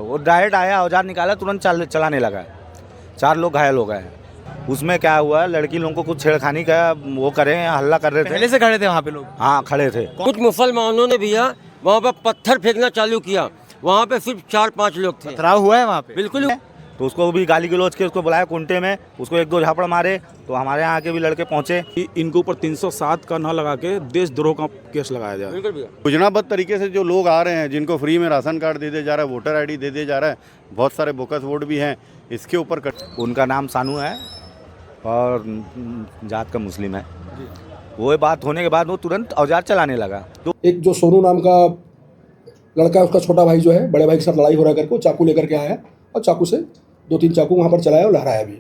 वो डायरेक्ट आया, औजार निकाला, तुरंत चलाने लगा। 4 लोग घायल हो गए। उसमें क्या हुआ, लड़की लोगों को कुछ छेड़खानी का वो करे, हल्ला कर रहे थे। पहले से खड़े थे वहाँ पे लोग? हाँ, खड़े थे। कुछ मुसलमानों ने भैया वहाँ पर पत्थर फेंकना चालू किया। वहाँ पे सिर्फ 4-5 लोग थे। पथराव हुआ है वहाँ पे? बिल्कुल। तो उसको भी गाली गलौज के उसको बुलाया कुंटे में, उसको 1-2 झापड़ मारे। तो हमारे यहाँ के भी लड़के पहुँचे। इनके ऊपर 307 का न लगा के देशद्रोह का केस लगाया जाए। बिल्कुल भैया। योजनाबद्ध तरीके से जो लोग आ रहे हैं, जिनको फ्री में राशन कार्ड दे दिया जा रहा है, वोटर आईडी दे दिया जा रहा है, बहुत सारे बोकस वोट भी हैं, इसके ऊपर उनका नाम सानू है और जात का मुस्लिम है। वो बात होने के बाद वो तुरंत औजार चलाने लगा। तो एक जो सोनू नाम का लड़का है, उसका छोटा भाई जो है बड़े भाई के साथ लड़ाई हो रहा करके चाकू लेकर के आया और चाकू से 2-3 चाकू वहाँ पर चलाया और लहराया भी।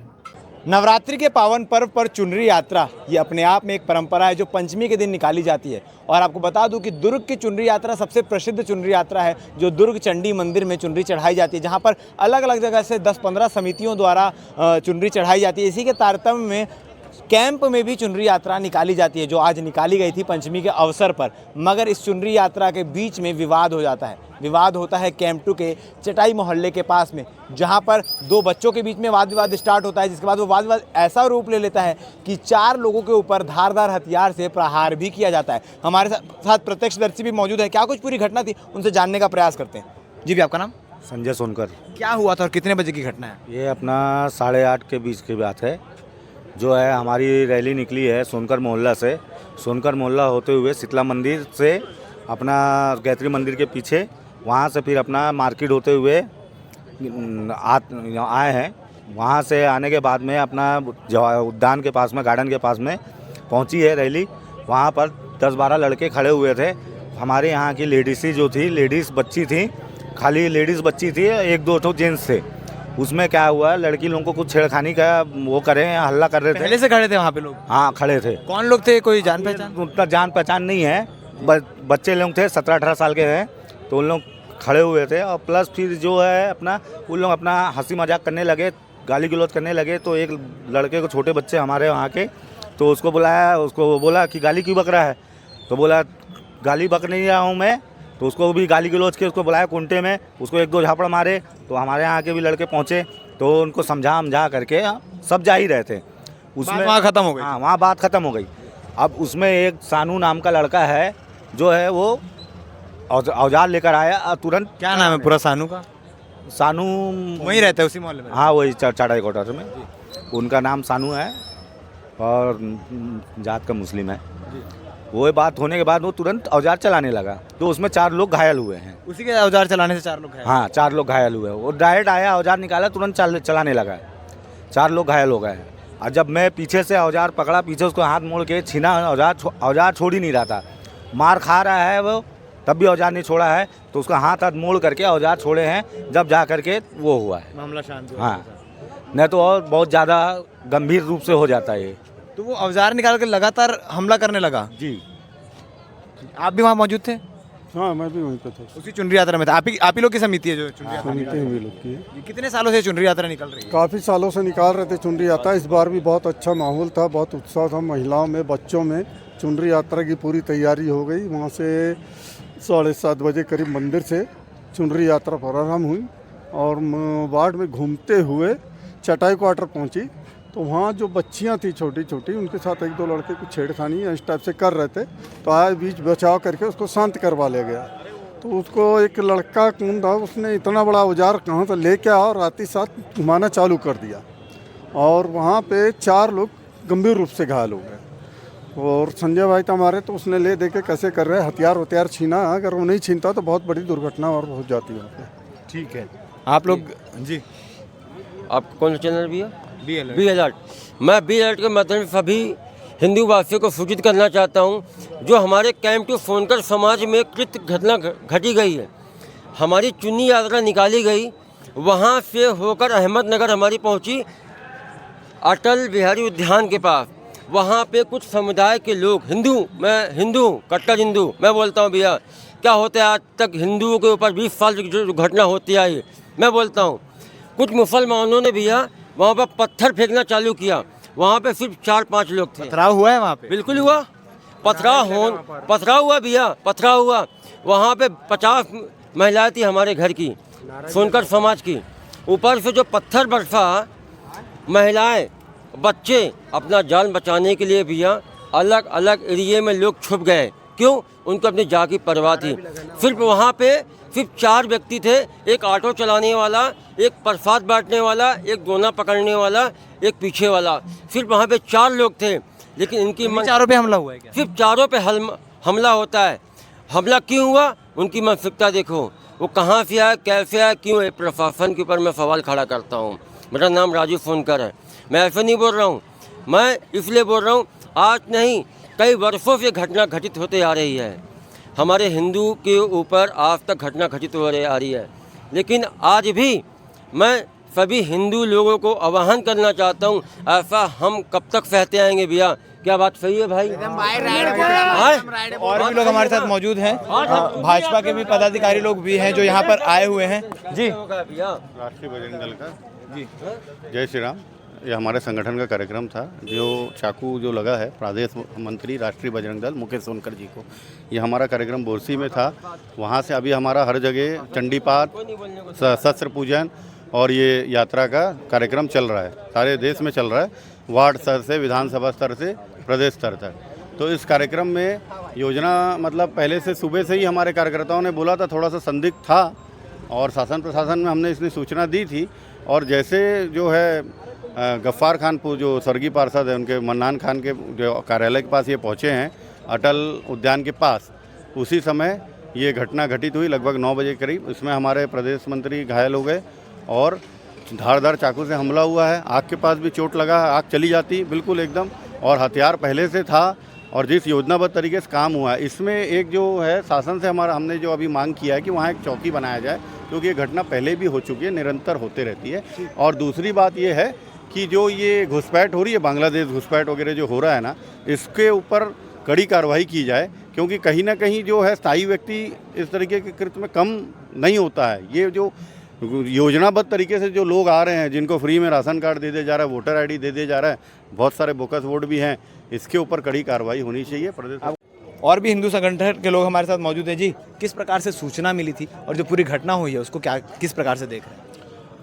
नवरात्रि के पावन पर्व पर चुनरी यात्रा ये अपने आप में एक परंपरा है जो पंचमी के दिन निकाली जाती है। और आपको बता दूं कि दुर्ग की चुनरी यात्रा सबसे प्रसिद्ध चुनरी यात्रा है, जो दुर्ग चंडी मंदिर में चुनरी चढ़ाई जाती है, जहां पर अलग अलग जगह से 10-15 समितियों द्वारा चुनरी चढ़ाई जाती है। इसी के तारतम्य में कैंप में भी चुनरी यात्रा निकाली जाती है, जो आज निकाली गई थी पंचमी के अवसर पर। मगर इस चुनरी यात्रा के बीच में विवाद हो जाता है। विवाद होता है कैंप 2 के चटाई मोहल्ले के पास में, जहां पर 2 बच्चों के बीच में वाद विवाद स्टार्ट होता है, जिसके बाद वो वाद विवाद ऐसा रूप ले लेता है कि 4 लोगों के ऊपर धारदार हथियार से प्रहार भी किया जाता है। हमारे साथ प्रत्यक्षदर्शी भी मौजूद है। क्या कुछ पूरी घटना थी, उनसे जानने का प्रयास करते हैं। जी भी, आपका नाम? संजय सोनकर। क्या हुआ था और कितने बजे की घटना है? ये अपना 8:30 के बीच की बात है। जो है हमारी रैली निकली है सोनकर मोहल्ला से। सोनकर मोहल्ला होते हुए शीतला मंदिर से अपना गायत्री मंदिर के पीछे, वहाँ से फिर अपना मार्केट होते हुए आए हैं। वहाँ से आने के बाद में अपना उद्यान के पास में, गार्डन के पास में पहुँची है रैली। वहाँ पर 10-12 लड़के खड़े हुए थे। हमारे यहाँ की लेडीज़ जो थी, लेडीज़ बच्ची थी, खाली लेडीज़ बच्ची थी, 1-2 तो जेंट्स थे। उसमें क्या हुआ, लड़की लोगों को कुछ छेड़खानी का वो करे, हल्ला कर रहे थे। पहले से खड़े थे वहाँ पे लोग? हाँ, खड़े थे। कौन लोग थे, कोई जान पहचान? उतना जान पहचान नहीं है। बच्चे लोग थे, 17-18 साल के हैं। तो उन लोग खड़े हुए थे और प्लस फिर जो है अपना उन लोग अपना हंसी मजाक करने लगे, गाली गलौज करने लगे। तो एक लड़के को, छोटे बच्चे हमारे वहाँ के, तो उसको बुलाया, उसको बोला कि गाली क्यों बक रहा है? तो बोला गाली बक नहीं रहा हूँ मैं। तो उसको भी गाली गलौज के उसको बुलाया कुंटे में, उसको 1-2 झापड़ मारे। तो हमारे यहाँ के भी लड़के पहुँचे, तो उनको समझा करके सब जा ही रहे थे। उसमें वहाँ ख़त्म हो गई? हाँ, वहाँ बात ख़त्म हो गई। अब उसमें एक सानू नाम का लड़का है, जो है वो औजार लेकर आया तुरंत। क्या नाम है पूरा सानू का? सानू वहीं रहता है उसी मोहल्ले में? हाँ, वही चाटाई क्वार्टर में। उनका नाम सानू है और जात का मुस्लिम है। वो बात होने के बाद वो तुरंत औजार चलाने लगा। तो उसमें 4 लोग घायल हुए हैं। उसी के औजार चलाने से 4 लोग घायल? हाँ, 4 लोग घायल हुए। वो डायरेक्ट आया, औजार निकाला, तुरंत चलाने लगा। 4 लोग घायल हो गए। और जब मैं पीछे से औजार पकड़ा, पीछे उसको हाथ मोड़ के छीना, औजार छोड़ ही नहीं रहा था। मार खा रहा है वो, तब भी औजार नहीं छोड़ा है। तो उसका हाथ मोड़ करके औजार छोड़े हैं, जब जा करके वो हुआ है मामला शांत हुआ। हाँ, नहीं तो और बहुत ज़्यादा गंभीर रूप से हो जाता है ये। तो वो औजार निकाल के लगातार हमला करने लगा? जी। आप भी वहाँ मौजूद थे? हाँ, मैं भी वहीं पे था। उसी चुनरी यात्रा में था? आप ही लोग की समिति है जो चुनरी यात्रा समिति निकाल रही है? हुई लोग की है। ये कितने सालों से चुनरी यात्रा निकल रही है? काफ़ी सालों से निकाल रहे थे चुनरी यात्रा। इस बार भी बहुत अच्छा माहौल था, बहुत उत्साह था महिलाओं में, बच्चों में। चुनरी यात्रा की पूरी तैयारी हो गई। वहाँ से 7:30 बजे करीब मंदिर से चुनरी यात्रा प्रारंभ हुई और वार्ड में घूमते हुए चटाई क्वार्टर पहुँची। तो वहाँ जो बच्चियाँ थी छोटी छोटी, उनके साथ 1-2 लड़के कुछ छेड़खानी इस टाइप से कर रहे थे। तो आए, बीच बचाव करके उसको शांत करवा लिया गया। तो उसको एक लड़का कौन था, उसने इतना बड़ा औजार कहाँ से लेके आया और रात ही साथ घुमाना चालू कर दिया। और वहाँ पे 4 लोग गंभीर रूप से घायल हो गए। और संजय भाई था हमारे, तो उसने ले दे के कैसे कर रहे, हथियार छीना। अगर वो नहीं छीनता तो बहुत बड़ी दुर्घटना और हो जाती है वहाँ पे। ठीक है। आप लोग जी, आप कौन सा चैनल भैया? Be alert. मैं बी अलर्ट के माध्यम से सभी हिंदू वासियों को सूचित करना चाहता हूं, जो हमारे कैंप 2 सोनकर समाज में कृत्य घटना घटी गई है। हमारी चुन्नी यात्रा निकाली गई, वहां से होकर अहमदनगर हमारी पहुंची अटल बिहारी उद्यान के पास। वहां पे कुछ समुदाय के लोग, मैं हिंदू, कट्टर हिंदू मैं बोलता हूं भैया, क्या होता है आज तक हिंदुओं के ऊपर 20 साल की जो घटना होती आई, मैं बोलता हूं कुछ मुसलमानों ने भैया वहाँ पर पत्थर फेंकना चालू किया। वहाँ पे सिर्फ 4-5 लोग थे। पथराव हुआ है वहाँ पे? बिल्कुल हुआ। पथराव हुआ भैया, पथराव हुआ। वहाँ पे 50 महिलाएं थी हमारे घर की। सोनकर समाज की। ऊपर से जो पत्थर बरसा, महिलाएं बच्चे अपना जान बचाने के लिए भैया अलग अलग एरिए में लोग छुप गए। क्यों? उनको अपनी जान की परवाह थी। सिर्फ वहाँ पे सिर्फ 4 व्यक्ति थे, एक ऑटो चलाने वाला, एक प्रसाद बांटने वाला, एक दोना पकड़ने वाला, एक पीछे वाला। सिर्फ वहाँ पे 4 लोग थे, लेकिन इनकी चारों पे हमला हुआ है क्या? सिर्फ 4 पे हमला होता है। हमला क्यों हुआ? उनकी मानसिकता देखो, वो कहाँ से आया, कैसे आया, क्यों है? प्रशासन के ऊपर मैं सवाल खड़ा करता हूँ। मेरा नाम राजू सोनकर है। मैं ऐसे नहीं बोल रहा हूँ, मैं इसलिए बोल रहा हूँ, आज नहीं कई वर्षों से घटना घटित होते आ रही है। हमारे हिंदू के ऊपर आज तक घटना घटित हो रही आ रही है, लेकिन आज भी मैं सभी हिंदू लोगों को आह्वान करना चाहता हूँ, ऐसा हम कब तक सहते आएंगे भैया? क्या बात सही है भाई? और भी लोग हमारे साथ मौजूद हैं, भाजपा के भी पदाधिकारी लोग भी हैं जो यहाँ पर आए हुए हैं। जी, राष्ट्रीय बजरंग दल का जी जय श्री राम। ये हमारे संगठन का कार्यक्रम था। जो चाकू जो लगा है प्रदेश मंत्री राष्ट्रीय बजरंग दल मुकेश सोनकर जी को, ये हमारा कार्यक्रम बोरसी में था। वहाँ से अभी हमारा हर जगह चंडी पाठ, शस्त्र पूजन और ये यात्रा का कार्यक्रम चल रहा है। सारे देश में चल रहा है, वार्ड स्तर से, विधानसभा स्तर से, प्रदेश स्तर तक। तो इस कार्यक्रम में योजना मतलब पहले से सुबह से ही हमारे कार्यकर्ताओं ने बोला था, थोड़ा सा संदिग्ध था और शासन प्रशासन में हमने इसने सूचना दी थी। और जैसे जो है गफ्फार खान जो स्वर्गीय पार्षद है, उनके मन्नान खान के जो कार्यालय के पास ये पहुँचे हैं, अटल उद्यान के पास, उसी समय ये घटना घटित हुई लगभग 9 बजे करीब। इसमें हमारे प्रदेश मंत्री घायल हो गए और धारदार चाकू से हमला हुआ है। आँख के पास भी चोट लगा है, आँख चली जाती बिल्कुल एकदम, और हथियार पहले से था। और जिस योजनाबद्ध तरीके से काम हुआ है, इसमें एक जो है शासन से हमने जो अभी मांग किया है कि वहाँ एक चौकी बनाया जाए, क्योंकि ये घटना पहले भी हो चुकी है, निरंतर होते रहती है। और दूसरी बात ये है कि जो ये घुसपैठ हो रही है, बांग्लादेश घुसपैठ वगैरह जो हो रहा है ना, इसके ऊपर कड़ी कार्रवाई की जाए, क्योंकि कहीं ना कहीं जो है स्थायी व्यक्ति इस तरीके के कृत्य में कम नहीं होता है। ये जो योजनाबद्ध तरीके से जो लोग आ रहे हैं, जिनको फ्री में राशन कार्ड दे दिया जा रहा है, वोटर ID दे दिया जा रहा है, बहुत सारे बोकस वोट भी हैं, इसके ऊपर कड़ी कार्रवाई होनी चाहिए। प्रदेश और भी हिंदू संगठन के लोग हमारे साथ मौजूद हैं। जी, किस प्रकार से सूचना मिली थी और जो पूरी घटना हुई है उसको किस प्रकार से देख रहे हैं?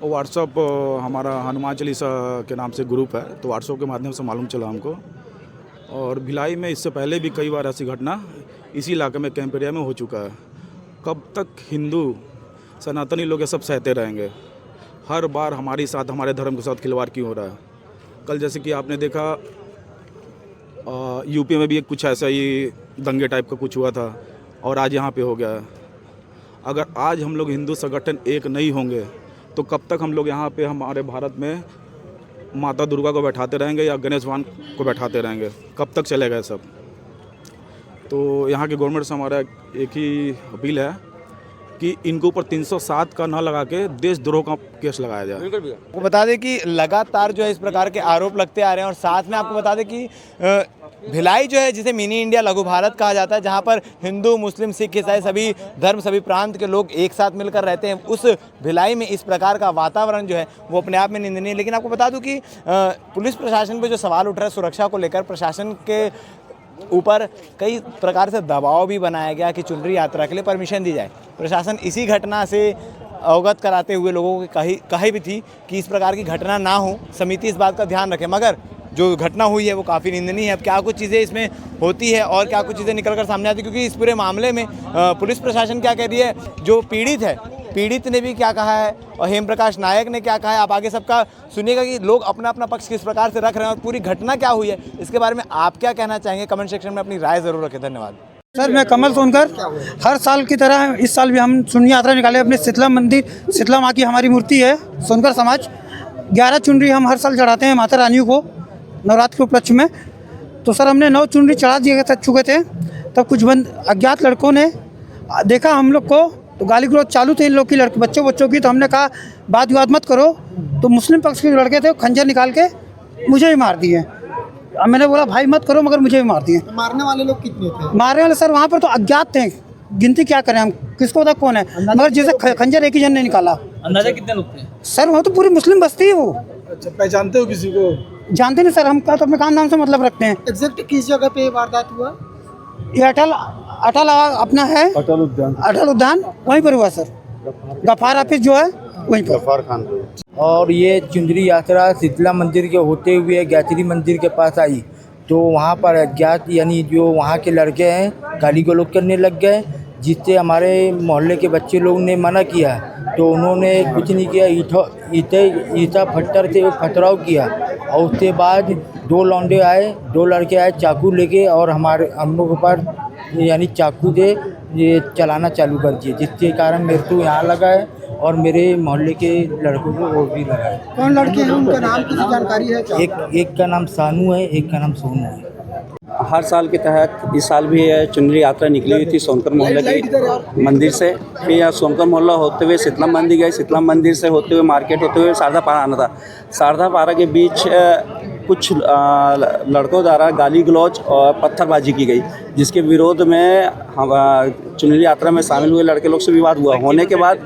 व्हाट्सअप हमारा हनुमान चालीसा के नाम से ग्रुप है, तो व्हाट्सअप के माध्यम से मालूम चला हमको। और भिलाई में इससे पहले भी कई बार ऐसी घटना इसी इलाके में, कैंप एरिया में हो चुका है। कब तक हिंदू सनातनी लोग ये सब सहते रहेंगे? हर बार हमारे साथ, हमारे धर्म के साथ खिलवाड़ क्यों हो रहा है? कल जैसे कि आपने देखा यूपी में भी कुछ ऐसा ही दंगे टाइप का कुछ हुआ था, और आज यहाँ पे हो गया है। अगर आज हम लोग हिंदू संगठन एक नहीं होंगे तो कब तक हम लोग यहाँ पे हमारे भारत में माता दुर्गा को बैठाते रहेंगे या गणेश भगवान को बैठाते रहेंगे? कब तक चलेगा सब? तो यहाँ के गवर्नमेंट से हमारा एक ही अपील है कि इनके ऊपर 307 का ना लगा के देशद्रोह का केस लगाया जाए। आपको बता दें कि लगातार जो है इस प्रकार के आरोप लगते आ रहे हैं, और साथ में आपको बता दें कि भिलाई जो है, जिसे मिनी इंडिया लघु भारत कहा जाता है, जहां पर हिंदू, मुस्लिम, सिख, ईसाई सभी धर्म, सभी प्रांत के लोग एक साथ मिलकर रहते हैं, उस भिलाई में इस प्रकार का वातावरण जो है वो अपने आप में निंदनीय है। लेकिन आपको बता दूं कि पुलिस प्रशासन पे जो सवाल उठ रहा है सुरक्षा को लेकर, प्रशासन के ऊपर कई प्रकार से दबाव भी बनाया गया कि चुनरी यात्रा के लिए परमिशन दी जाए। प्रशासन इसी घटना से अवगत कराते हुए लोगों को कही भी थी कि इस प्रकार की घटना ना हो, समिति इस बात का ध्यान रखे, मगर जो घटना हुई है वो काफ़ी निंदनीय है। अब क्या कुछ चीज़ें इसमें होती है और क्या कुछ चीज़ें निकल कर सामने आती है, क्योंकि इस पूरे मामले में पुलिस प्रशासन क्या कह रही है, जो पीड़ित है, पीड़ित ने भी क्या कहा है और हेम प्रकाश नायक ने क्या कहा है, आप आगे सबका सुनिएगा कि लोग अपना अपना पक्ष किस प्रकार से रख रहे हैं और पूरी घटना क्या हुई है, इसके बारे में आप क्या कहना चाहेंगे? कमेंट सेक्शन में अपनी राय ज़रूर रखें। धन्यवाद। सर, मैं कमल सोनकर। हर साल की तरह इस साल भी हम चुनरी यात्रा निकाले अपने शीतला मंदिर, शीतला माँ की हमारी मूर्ति है, सोनकर समाज। 11 चुनरी हम हर साल चढ़ाते हैं माता रानी को नवरात्र के उपलक्ष्य में। तो सर, हमने 9 चुनरी चढ़ा दिए चुके थे, तब कुछ अज्ञात लड़कों ने देखा हम लोग को, तो गाली गलौज चालू थे इन लोग की, लड़के बच्चों की। तो हमने कहा बात विवाद मत करो, तो मुस्लिम पक्ष के लड़के थे, खंजर निकाल के मुझे भी मार दिए। मैंने बोला भाई मत करो, मगर मुझे भी मार दिए। मारने वाले लोग कितने थे? मारने वाले सर वहाँ पर तो अज्ञात थे, गिनती क्या करें हम, किसको पता कौन है, मगर जैसे खंजर एक ही जन ने निकाला। अंदाजा कितने लोग थे? सर वहाँ तो पूरी मुस्लिम बस्ती है वो। अच्छा, पहचानते हो किसी को? जानते नहीं सर, हम क्या तो अपने काम नाम से मतलब रखते हैं। एग्जैक्ट किस जगह पे वारदात हुआ? ये अटल अपना है, अटल उद्यान वहीं पर हुआ सर। गफ्फार ऑफिस जो है वहीं पर। गफ्फार खान और ये चुंदरी यात्रा शीतला मंदिर के होते हुए गायत्री मंदिर के पास आई तो वहाँ पर अज्ञात यानी जो वहाँ के लड़के हैं गाली गलौज करने लग गए, जिससे हमारे मोहल्ले के बच्चे लोग ने मना किया तो उन्होंने कुछ नहीं किया, ईटा फट्टर से पथराव किया और उसके बाद दो लौंडे आए, दो लड़के आए चाकू लेके और हम लोग के ऊपर यानी चाकू से ये चलाना चालू कर दिए, जिसके कारण मेरे को यहाँ लगा है और मेरे मोहल्ले के लड़कों को और भी लगा है। कौन लड़के हैं, उनका नाम की जानकारी है क्या? एक का नाम सानू है, एक का नाम सोनू है। हर साल के तहत इस साल भी चुनरी यात्रा निकली हुई थी सोनकर मोहल्ले के मंदिर से। फिर यहाँ सोनकर मोहल्ला होते हुए शीतला मंदिर गए, शीतला मंदिर से होते हुए मार्केट होते हुए शारदा पारा आना था। शारदा पारा के बीच कुछ लड़कों द्वारा गाली गलौज और पत्थरबाजी की गई, जिसके विरोध में हम चुनरी यात्रा में शामिल हुए लड़के लोग से विवाद हुआ। होने के बाद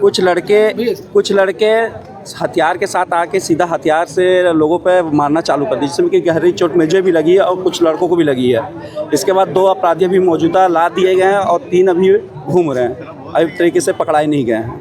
कुछ लड़के हथियार के साथ आके सीधा हथियार से लोगों पे मारना चालू कर दी, जिसमें कि गहरी चोट मुझे भी लगी है और कुछ लड़कों को भी लगी है। इसके बाद 2 अपराधी अभी मौजूदा ला दिए गए हैं और 3 अभी घूम रहे हैं, अभी तरीके से पकड़ाए नहीं गए हैं।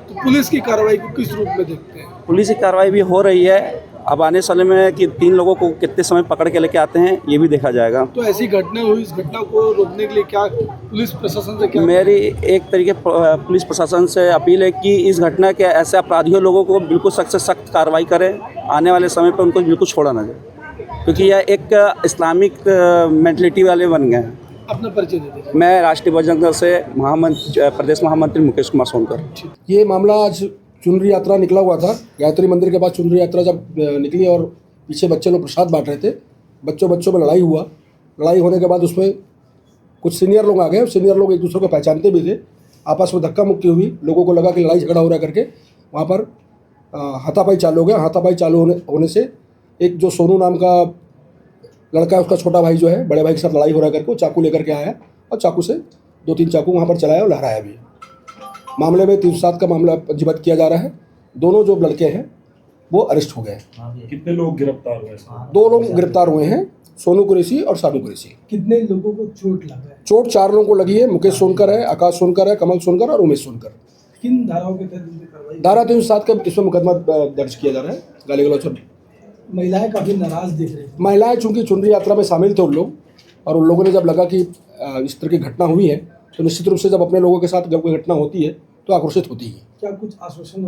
तो पुलिस की कार्रवाई को किस रूप में देखते हैं? पुलिस की कार्रवाई भी हो रही है। अब आने साल में कि 3 लोगों को कितने समय पकड़ के लेके आते हैं ये भी देखा जाएगा। तो ऐसी घटना हुई, इस घटना को रोकने के लिए क्या पुलिस प्रशासन से क्या? मेरी एक तरीके पुलिस प्रशासन से अपील है कि इस घटना के ऐसे अपराधियों लोगों को बिल्कुल सख्त से सख्त कार्रवाई करें, आने वाले समय पर उनको बिल्कुल छोड़ा ना जाए, क्योंकि यह एक इस्लामिक मेंटलिटी वाले बन गए हैं। अपना परिचय दे दीजिए। मैं राष्ट्रीय बजरंग दल से प्रदेश महामंत्री मुकेश कुमार सोनकर। ये मामला आज चुनरी यात्रा निकला हुआ था, गायत्री मंदिर के पास चुनरी यात्रा जब निकली और पीछे बच्चे लोग प्रसाद बांट रहे थे, बच्चों में लड़ाई हुआ। लड़ाई होने के बाद उसमें कुछ सीनियर लोग आ गए, सीनियर लोग एक दूसरे को पहचानते भी थे, आपस में धक्का मुक्की हुई, लोगों को लगा कि लड़ाई झगड़ा हो रहा करके वहाँ पर हाथापाई चालू हो गया। हाथापाई चालू होने से एक जो सोनू नाम का लड़का है, उसका छोटा भाई जो है बड़े भाई के साथ लड़ाई हो रहा करके वो चाकू लेकर के आया और चाकू से 2-3 चाकू वहाँ पर चलाया और लहराया भी। मामले में 307 का मामला पंजीबद्ध किया जा रहा है। दोनों जो लड़के हैं वो अरेस्ट हो गए। कितने लोग गिरफ्तार हुए? 2 लोग गिरफ्तार हुए हैं, सोनू कुरैशी और सानू कुरैशी। कितने लोगों को चोट लगा है? चोट 4 लोगों को लगी है, मुकेश सोनकर है, आकाश सोनकर है, कमल सोनकर और उमेश सोनकर। किन धाराओं के तहत कार्रवाई? धारा 307 का इसमें मुकदमा दर्ज किया जा रहा है, गाली गलौज। महिलाएं काफी नाराज दिख रही हैं। महिलाएं चूंकि चुनरी यात्रा में शामिल थे उन लोग, और उन लोगों ने जब लगा कि इस तरह की घटना हुई है तो निश्चित रूप से जब अपने लोगों के साथ जब कोई घटना होती है तो आक्रोशित होती है। क्या कुछ आश्वासन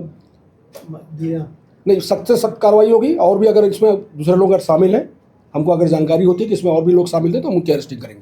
दिया? नहीं, सख्त से सख्त कार्रवाई होगी। और भी अगर इसमें दूसरे लोग अगर शामिल हैं, हमको अगर जानकारी होती है कि इसमें और भी लोग शामिल थे तो हम उनकी अरेस्टिंग करेंगे।